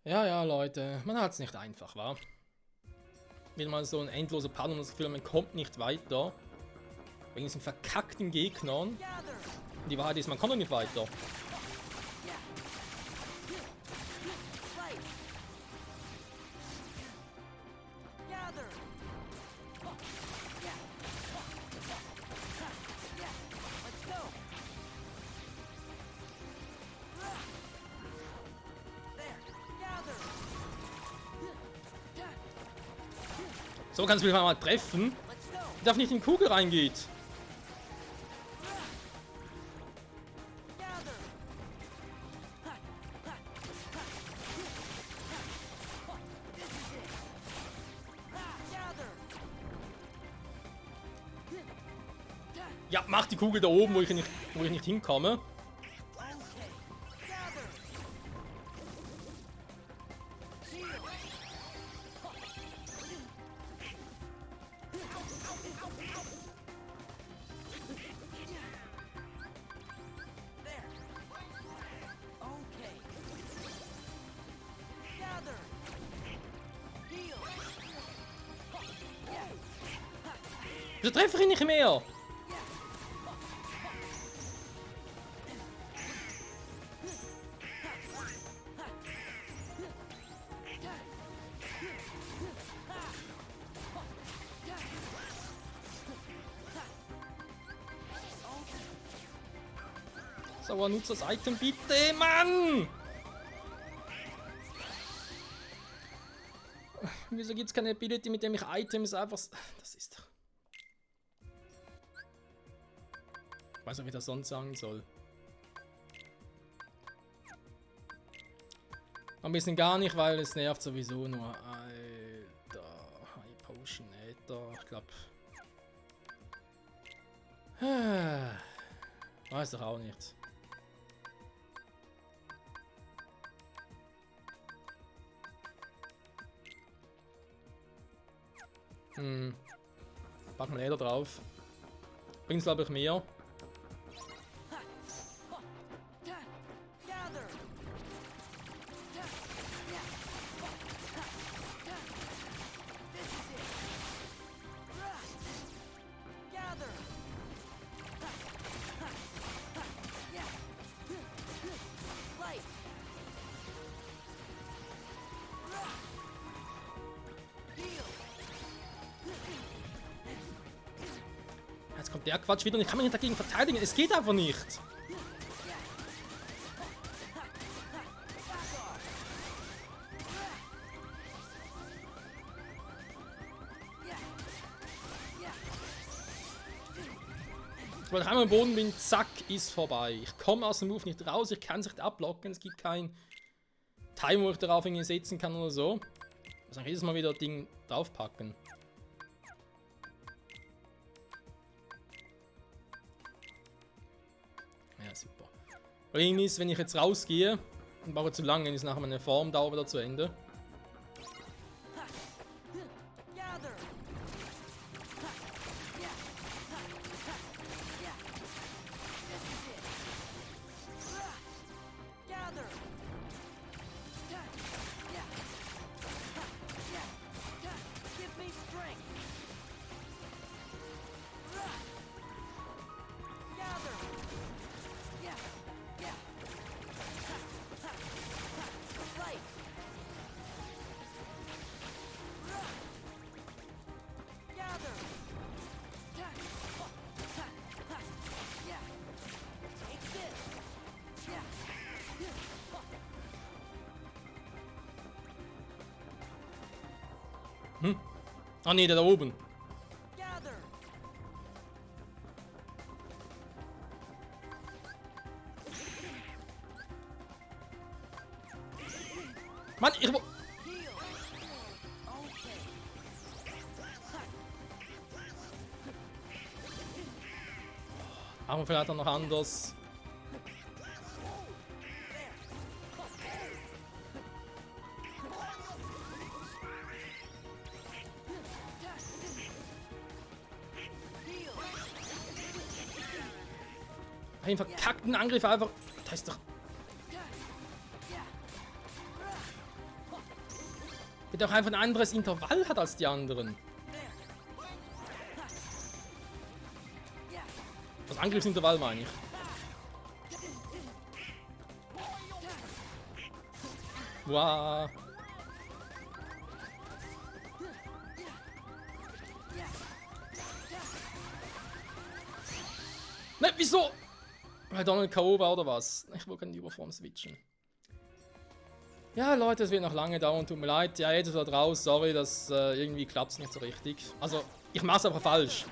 Ja, ja, Leute, man hat es nicht einfach, wa? Wieder mal so ein endloser Part und das Gefühl, man kommt nicht weiter. Wegen diesen verkackten Gegnern. Und die Wahrheit ist, man kommt doch nicht weiter. So kannst du mich mal treffen. Ich darf nicht in die Kugel reingeht. Ja, mach die Kugel da oben, wo ich nicht hinkomme. Wieso treffe ich ihn nicht mehr? Sauer, nutzt das Item bitte, Mann! Wieso gibt es keine Ability, mit dem ich Items einfach... Das ist doch... Ich weiß nicht, wie ich das sonst sagen soll. Ein bisschen gar nicht, weil es nervt sowieso nur. Alter, High Potion, Alter, ich glaube... Weiß doch auch nicht. Pack mal Leder drauf. Bringt's glaube ich mehr. Jetzt kommt der Quatsch wieder und ich kann mich nicht dagegen verteidigen. Es geht einfach nicht. Weil ich einmal am Boden bin, zack, ist vorbei. Ich komme aus dem Move nicht raus, ich kann es nicht abblocken, es gibt kein Time, wo ich darauf irgendwie setzen kann oder so. Also jedes Mal wieder das Ding draufpacken. Ja, super. Problem ist, wenn ich jetzt rausgehe und brauche zu lange, dann ist nachher meine Formdauer wieder zu Ende. Ah ne, der da oben. Mann, ich... Aber vielleicht auch noch anders. Den verkackten Angriff einfach... Das ist doch... Der doch einfach ein anderes Intervall hat als die anderen. Das Angriffsintervall meine ich. Wow. Ne, wieso? Weil Donald K.O. war oder was? Ich wollte keine Überform switchen. Ja, Leute, es wird noch lange dauern, tut mir leid. Ja, jetzt ist er raus, sorry, das irgendwie klappt es nicht so richtig. Also, ich mach's aber falsch.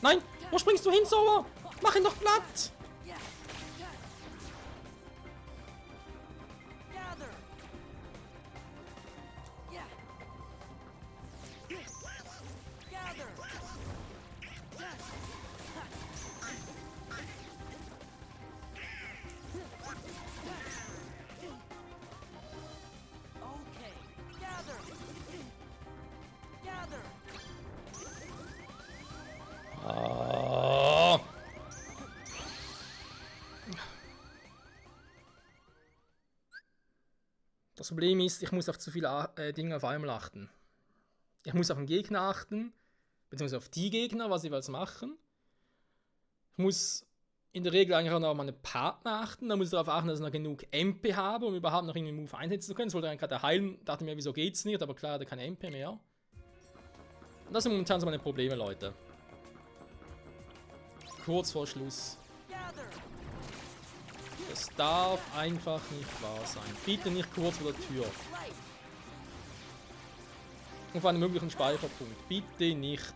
Nein! Wo springst du hin, Sora? Mach ihn doch platt! Ah. Das Problem ist, ich muss auf zu viele Dinge auf einmal achten. Ich muss auf den Gegner achten, beziehungsweise auf die Gegner, was sie was machen. Ich muss in der Regel eigentlich auch noch auf meine Partner achten. Da muss ich darauf achten, dass ich noch genug MP habe, um überhaupt noch irgendwie einen Move einsetzen zu können. Das wollte ich gerade heilen. Dachte mir, wieso geht's nicht? Aber klar, er hat keine MP mehr. Und das sind momentan so meine Probleme, Leute. Kurz vor Schluss. Das darf einfach nicht wahr sein. Bitte nicht kurz vor der Tür. Auf einen möglichen Speicherpunkt. Bitte nicht.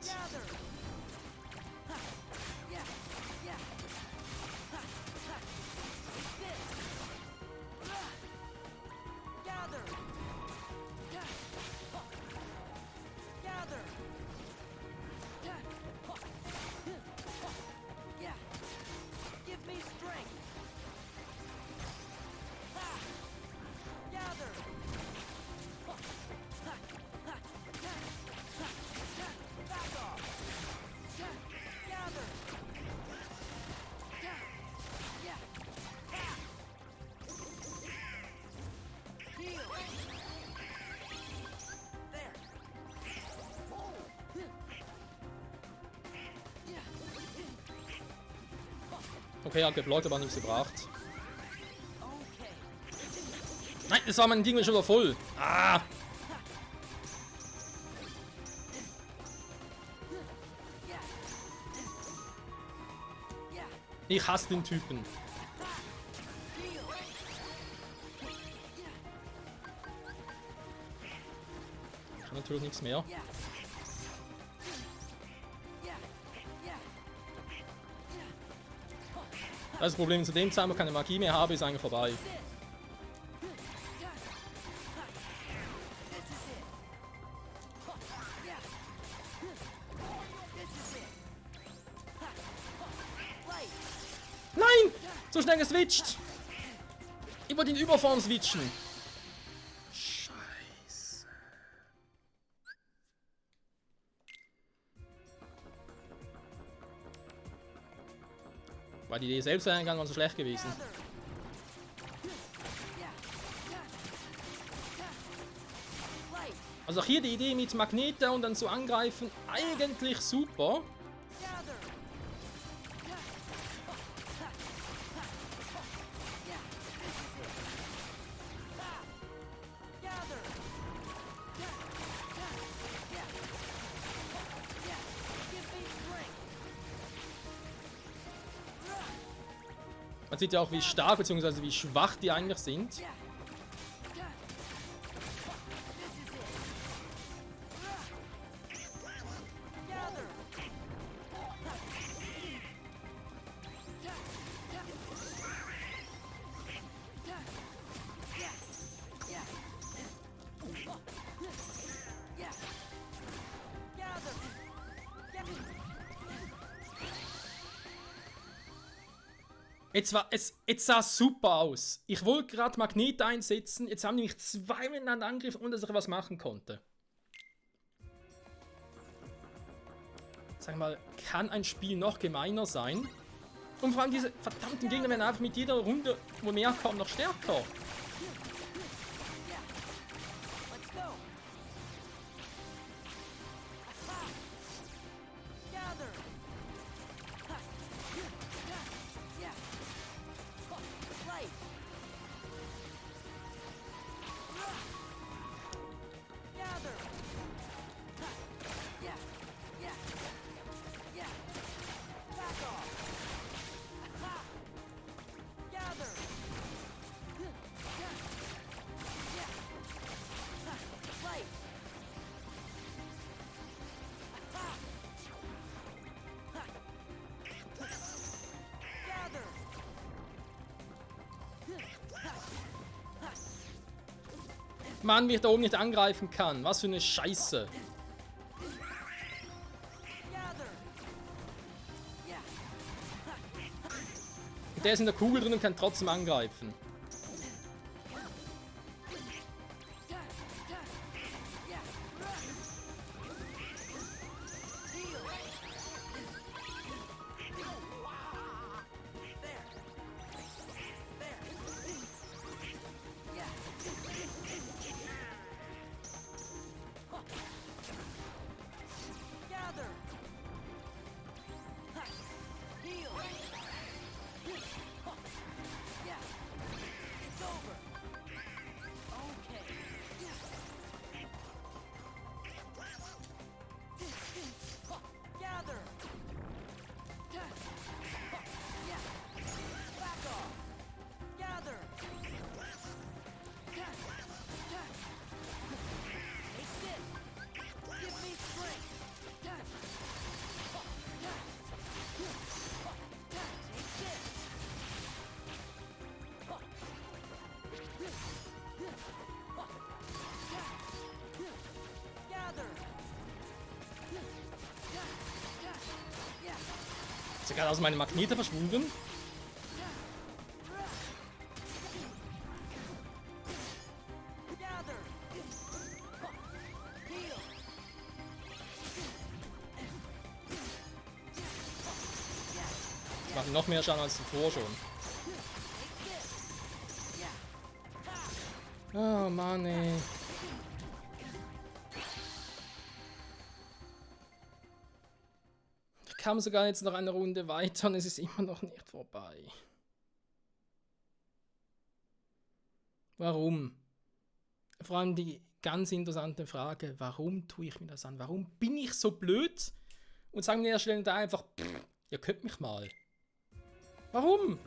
Okay, er hat geblockt, aber nichts gebracht. Nein, das war mein Ding schon wieder voll. Ah! Ich hasse den Typen. Ich kann natürlich nichts mehr. Das Problem zu dem Zeitpunkt, keine Magie mehr habe, ist eigentlich vorbei. Nein! So schnell geswitcht! Ich wollte ihn Überform switchen. Scheiße. War die Idee selbst eingegangen, war so schlecht gewesen. Also auch hier die Idee mit Magneten und dann zu angreifen, eigentlich super. Man sieht ja auch, wie stark bzw. wie schwach die eigentlich sind. Jetzt sah es super aus. Ich wollte gerade Magnet einsetzen, jetzt haben die mich zweimal miteinander angegriffen, ohne dass ich was machen konnte. Sag mal, kann ein Spiel noch gemeiner sein? Und vor allem diese verdammten Gegner werden einfach mit jeder Runde, wo mehr kommen, noch stärker. Mann, wie ich da oben nicht angreifen kann. Was für eine Scheiße. Der ist in der Kugel drin und kann trotzdem angreifen. Ist ja gerade aus meinen Magnete verschwunden. Das macht noch mehr Schaden als zuvor schon. Oh Mann, ey. Ich kam sogar jetzt noch eine Runde weiter und es ist immer noch nicht vorbei. Warum? Vor allem die ganz interessante Frage, warum tue ich mir das an? Warum bin ich so blöd? Und sagen wir erstellen da einfach, ihr könnt mich mal. Warum?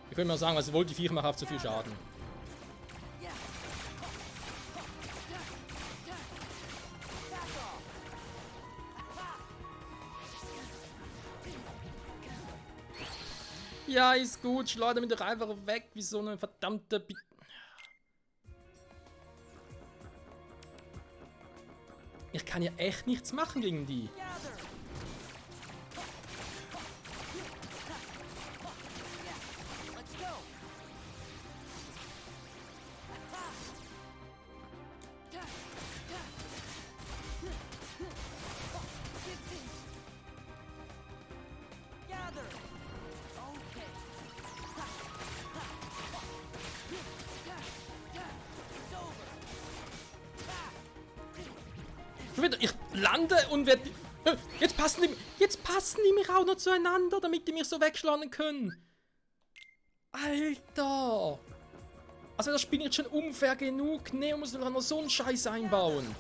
Ich könnte mal sagen, also wollte die Viecher machen auf zu viel Schaden. Ja, ist gut, schleudert mich doch einfach weg, wie so eine verdammte... Ich kann ja echt nichts machen gegen die. Ich lande und werde... Jetzt passen die mich auch noch zueinander, damit die mich so wegschlagen können. Alter! Also das Spiel ist schon unfair genug. Neo muss noch so einen Scheiß einbauen.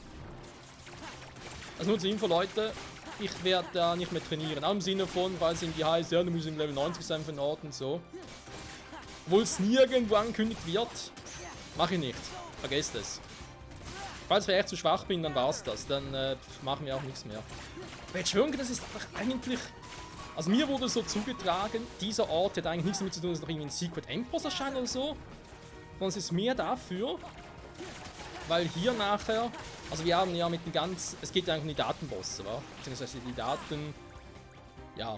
Also nur zur Info, Leute. Ich werde da nicht mehr trainieren. Auch im Sinne von, weil es irgendwie heißt, ja, du musst im Level 90 sein für den Ort und so. Obwohl es nirgendwo angekündigt wird. Mach ich nicht. Vergesst es. Falls ich echt zu schwach bin, dann war's das. Dann machen wir auch nichts mehr. Aber jetzt schwören, das ist doch eigentlich Also mir wurde so zugetragen, dieser Ort hat eigentlich nichts damit zu tun, dass noch irgendwie ein Secret Endboss erscheint oder so. Sondern es ist mehr dafür, weil hier nachher, also wir haben ja mit den ganz, es geht ja eigentlich um die Datenbosse, wa? Beziehungsweise die Daten, ja.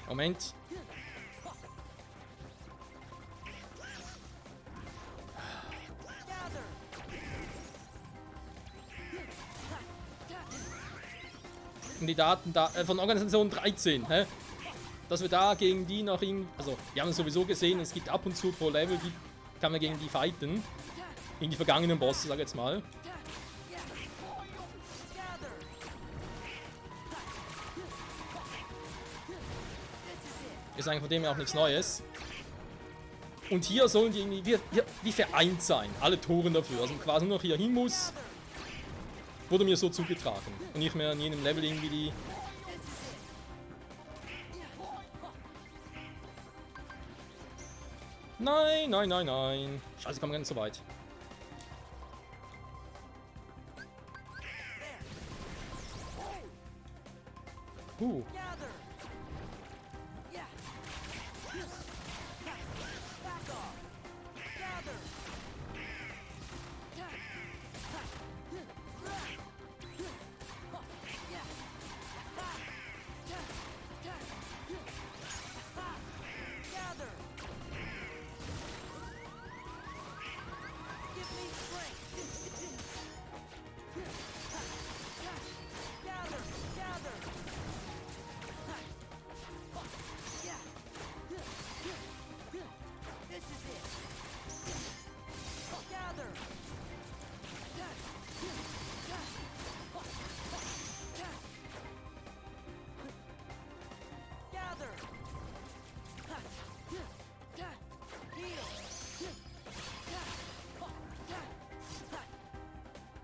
Moment. Um die Daten da, von Organisation 13, hä? Dass wir da gegen die noch in, also wir haben es sowieso gesehen, es gibt ab und zu pro Level, kann man gegen die fighten. Gegen die vergangenen Bosse, sag ich jetzt mal. Ist eigentlich von dem her auch nichts Neues. Und hier sollen die irgendwie wie vereint sein. Alle Toren dafür. Also quasi nur noch hier hin muss. Wurde mir so zugetragen. Und nicht mehr in jedem Level irgendwie die... Nein, nein, nein, nein. Scheiße, kommen wir gar nicht so weit.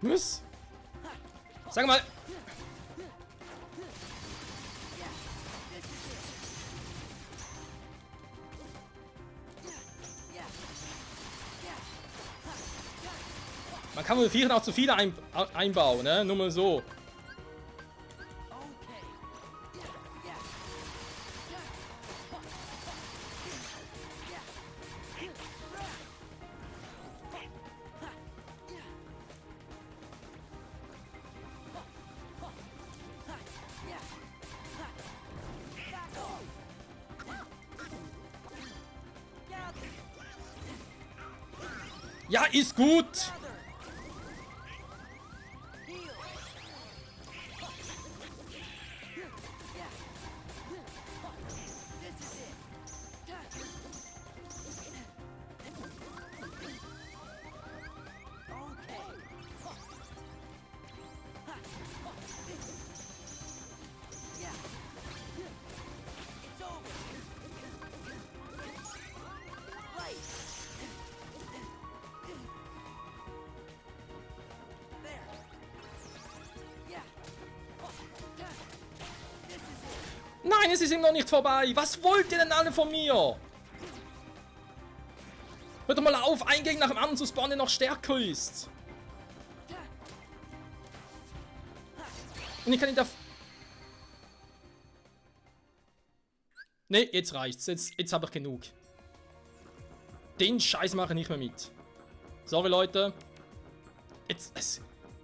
Was? Sag mal. Man kann wohl Vieren auch zu viele einbauen, ne? Nur mal so. Ja, ist gut. Nein, es ist noch nicht vorbei. Was wollt ihr denn alle von mir? Hört doch mal auf, einen Gegner nach dem anderen zu spawnen, der noch stärker ist. Und ich kann ihn da... Ne, jetzt reicht's. Jetzt habe ich genug. Den Scheiß mache ich nicht mehr mit. Sorry, Leute.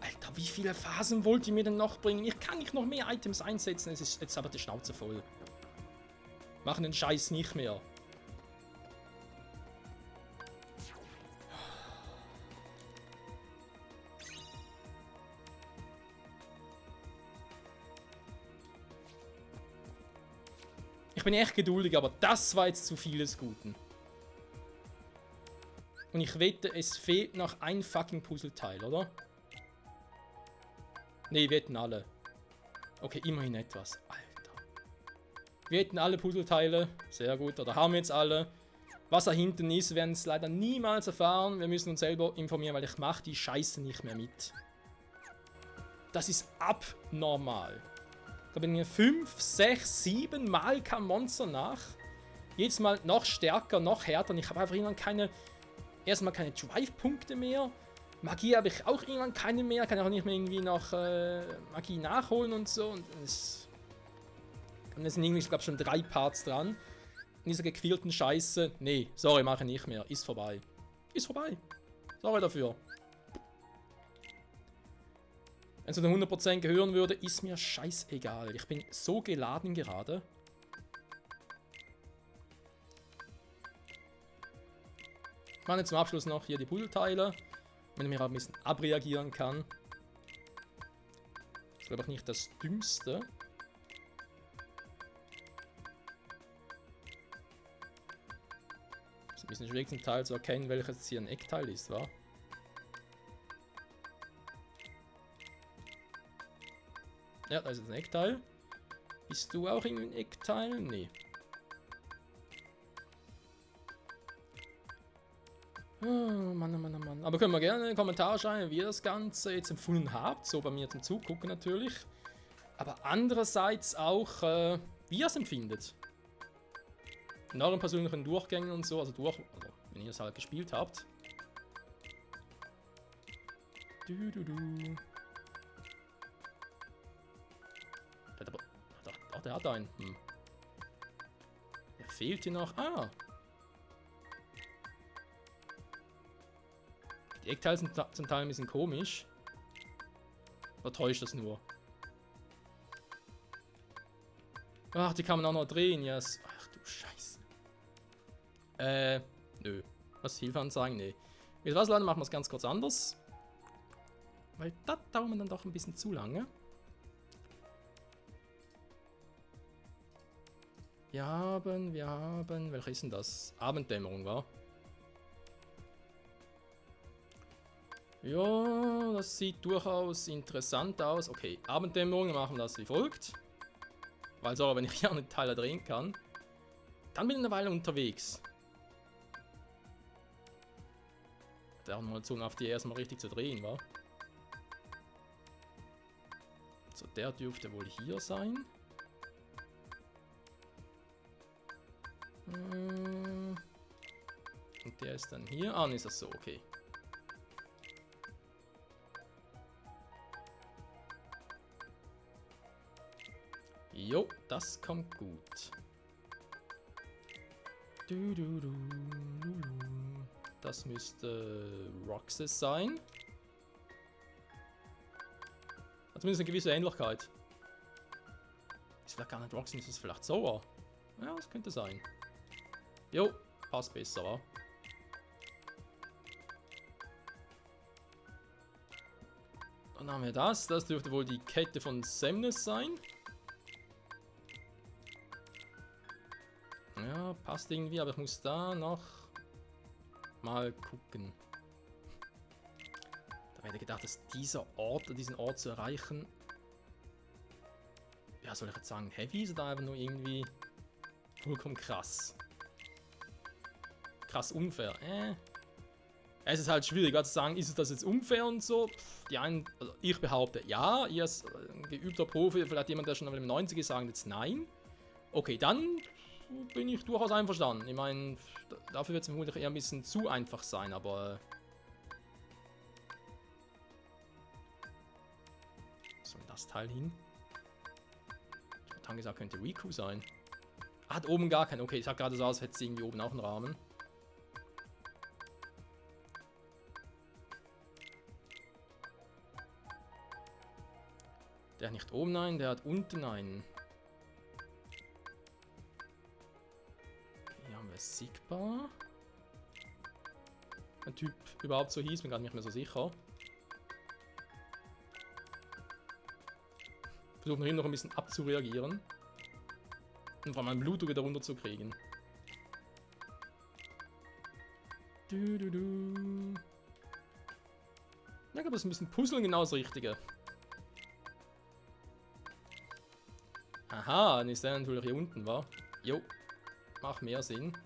Alter, wie viele Phasen wollt ihr mir denn noch bringen? Ich kann nicht noch mehr Items einsetzen. Es ist jetzt aber die Schnauze voll. Machen den Scheiß nicht mehr. Ich bin echt geduldig, aber das war jetzt zu viel des Guten. Und ich wette, es fehlt noch ein fucking Puzzleteil, oder? Ne, wir hätten alle. Okay, immerhin etwas. Alter. Wir hätten alle Puzzleteile. Sehr gut, oder haben wir jetzt alle. Was da hinten ist, werden es leider niemals erfahren. Wir müssen uns selber informieren, weil ich mache die Scheiße nicht mehr mit. Das ist abnormal. Ich glaube, mir 5, 6, 7 Mal kam Monster nach. Jedes Mal noch stärker, noch härter. Und ich habe einfach irgendwann keine erstmal keine Drive-Punkte mehr. Magie habe ich auch irgendwann keine mehr. Kann auch nicht mehr irgendwie noch Magie nachholen und so. Und es sind irgendwie, ich glaube, schon 3 Parts dran. In dieser gequälten Scheiße. Nee, sorry, mache ich nicht mehr. Ist vorbei. Ist vorbei. Sorry dafür. Wenn es zu 100% gehören würde, ist mir scheißegal. Ich bin so geladen gerade. Ich mache jetzt zum Abschluss noch hier die Puzzleteile. Wenn ich mir auch ein bisschen abreagieren kann. Das ist, glaube ich, nicht das Dümmste. Das ist ein bisschen schwierig zum Teil zu erkennen, welches hier ein Eckteil ist, wa? Ja, da ist jetzt ein Eckteil. Bist du auch irgendwie ein Eckteil? Nee. Oh Mann, oh Mann, oh Mann. Aber können wir gerne in den Kommentaren schreiben, wie ihr das Ganze jetzt empfunden habt. So bei mir zum Zugucken natürlich. Aber andererseits auch, wie ihr es empfindet. In euren persönlichen Durchgängen und so. Also wenn ihr es halt gespielt habt. Der hat einen. Der fehlt hier noch. Ah. Die Eckteile sind zum Teil ein bisschen komisch. Oder täuscht das nur? Ach, die kann man auch noch drehen, yes. Ach du Scheiße. Nö. Was Hilfeanzeigen? Nee. Mit was, Leute, machen wir es ganz kurz anders. Weil das dauert mir dann doch ein bisschen zu lange. Wir haben, welcher ist denn das? Abenddämmerung, wa? Ja, das sieht durchaus interessant aus. Okay, Abenddämmerung, machen wir das wie folgt. Weil so, wenn ich ja einen Teil drehen kann, dann bin ich eine Weile unterwegs. Da haben wir Zunge auf die erstmal richtig zu drehen, wa? So, der dürfte wohl hier sein. Und der ist dann hier. Ah, dann ist das so, okay. Jo, das kommt gut. Das müsste Roxas sein. Hat zumindest eine gewisse Ähnlichkeit. Ist vielleicht gar nicht Roxas, ist es vielleicht Sora? Ja, das könnte sein. Jo, passt besser, wa? Dann haben wir das. Das dürfte wohl die Kette von Xemnas sein. Ja, passt irgendwie, aber ich muss da noch mal gucken. Da hätte ich gedacht, dass diesen Ort zu erreichen, ja, soll ich jetzt sagen, heavy ist oder einfach nur irgendwie vollkommen krass. Krass unfair. Es ist halt schwierig, zu sagen, ist es das jetzt unfair und so. Die einen, also ich behaupte, ja, ihr als geübter Profi, vielleicht jemand, der schon im 90 ist, sagen jetzt nein. Okay, dann bin ich durchaus einverstanden. Ich meine, dafür wird es vermutlich eher ein bisschen zu einfach sein, aber... Was soll das Teil hin? Ich hätte gesagt, könnte Riku sein. Hat oben gar keinen. Okay, es sah gerade so aus, als hätte es irgendwie oben auch einen Rahmen. Der hat nicht oben einen, der hat unten einen. Hier haben wir Sigbar. Ein Typ überhaupt so hieß, bin gar nicht mehr so sicher. Versuchen wir ihn noch ein bisschen abzureagieren. Und vor allem mein Blut wieder runterzukriegen. Ja, ich glaube, das ist ein bisschen Puzzeln genau das Richtige. Aha, dann ist der natürlich hier unten, wa? Jo, macht mehr Sinn.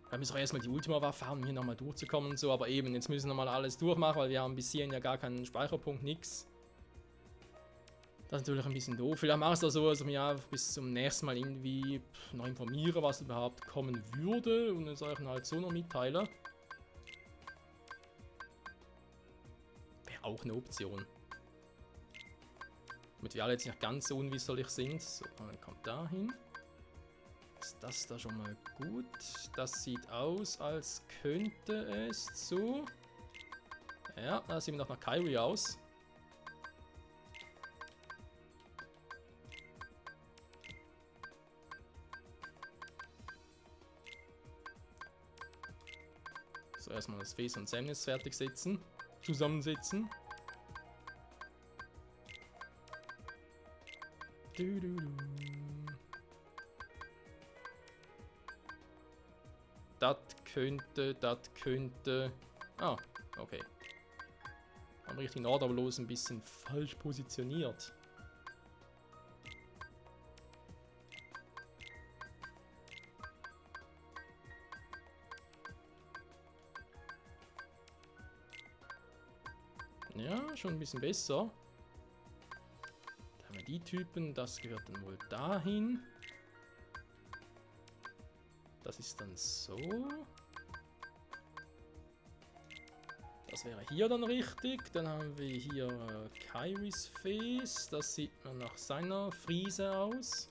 Wir müssen auch erstmal die Ultima-Waffe haben, um hier nochmal durchzukommen und so, aber eben, jetzt müssen wir nochmal alles durchmachen, weil wir haben bis hierhin ja gar keinen Speicherpunkt, nix. Das ist natürlich ein bisschen doof. Vielleicht mache ich es auch so, dass ich mich einfach bis zum nächsten Mal irgendwie noch informiere, was überhaupt kommen würde und es euch dann halt so noch mitteile. Wäre auch eine Option. Damit wir alle jetzt nicht ganz so unwisserlich sind. So, dann kommt da hin. Ist das da schon mal gut? Das sieht aus, als könnte es zu... Ja, da sieht noch nach Kairi aus. So, erstmal das Face und Semnis fertig setzen. Zusammensetzen. Das könnte... Ah, okay. Am richtigen Ort, aber bloß ein bisschen falsch positioniert. Ja, schon ein bisschen besser. Da haben wir die Typen, das gehört dann wohl dahin. Das ist dann so. Das wäre hier dann richtig. Dann haben wir hier Kairis Face. Das sieht man nach seiner Frise aus.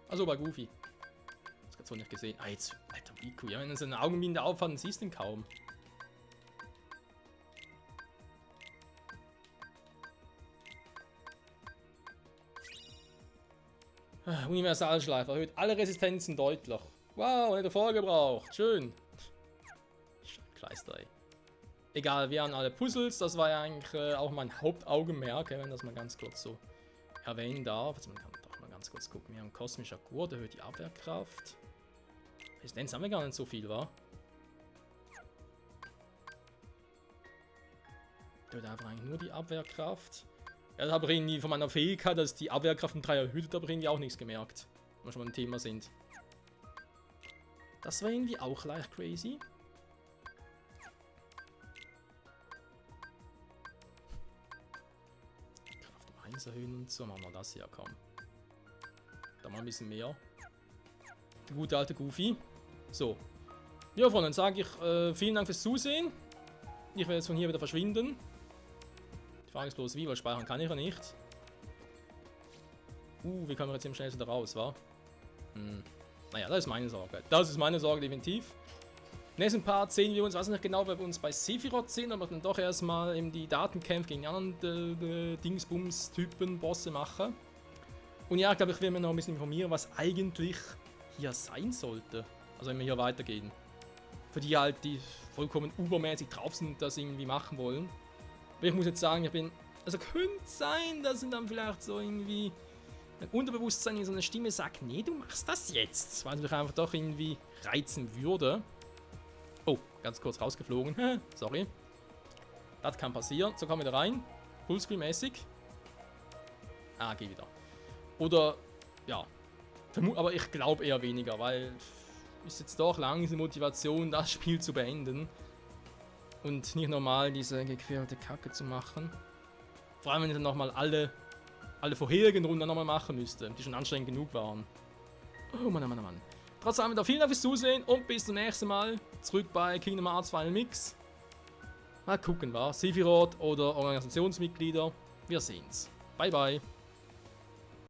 Also bei Goofy. Das hat so nicht gesehen. Ah, jetzt, Alter, Riku. Ja, wenn er seine Augenbinde aufhat, dann siehst du ihn kaum. Universalschleife erhöht alle Resistenzen deutlich. Wow, hätte vorher gebraucht. Schön. Kleister, ey. Egal, wir haben alle Puzzles. Das war ja eigentlich auch mein Hauptaugenmerk, wenn das mal ganz kurz so erwähnen darf. Also man kann doch mal ganz kurz gucken. Wir haben kosmischer Gurt, erhöht die Abwehrkraft. Resistenz haben wir gar nicht so viel, wa? Der hat eigentlich nur die Abwehrkraft. Ja, da habe ich irgendwie von meiner Fähigkeit, dass die Abwehrkraft um 3 erhöht, habe ich irgendwie auch nichts gemerkt. Wenn wir schon mal ein Thema sind. Das war irgendwie auch leicht crazy. Kraft um 1 erhöhen und so. Machen wir das hier, komm. Da mal ein bisschen mehr. Der gute alte Goofy. So. Ja, Freunde, dann sage ich vielen Dank fürs Zusehen. Ich werde jetzt von hier wieder verschwinden. Die Frage ist bloß wie, weil speichern kann ich ja nicht. Wie kommen wir jetzt im schnellsten da raus, wa? Naja, das ist meine Sorge. Das ist meine Sorge, definitiv. Im nächsten Part sehen wir uns, weiß nicht genau, ob wir uns bei Sephiroth sehen, aber dann doch erstmal eben die Datenkämpfe gegen die anderen Dingsbums-Typen, Bosse machen. Und ja, ich glaube, ich will mir noch ein bisschen informieren, was eigentlich hier sein sollte. Also wenn wir hier weitergehen. Für die halt, die vollkommen übermäßig drauf sind und das irgendwie machen wollen. Aber ich muss jetzt sagen, also könnte sein, dass dann vielleicht so irgendwie ein Unterbewusstsein in so eine Stimme sagt, nee, du machst das jetzt. Weil es mich einfach doch irgendwie reizen würde. Oh, ganz kurz rausgeflogen. Sorry. Das kann passieren. So, komm wieder rein. Fullscreen-mäßig. Ah, geh wieder. Oder, ja. Aber ich glaube eher weniger, weil ist jetzt doch langsam Motivation, das Spiel zu beenden. Und nicht normal diese gequälte Kacke zu machen. Vor allem, wenn ich dann nochmal alle vorherigen Runden nochmal machen müsste, die schon anstrengend genug waren. Oh Mann, oh Mann, oh Mann. Trotzdem wieder vielen Dank fürs Zusehen und bis zum nächsten Mal. Zurück bei Kingdom Hearts Final Mix. Mal gucken, was Sephiroth oder Organisationsmitglieder. Wir sehen's. Bye, bye.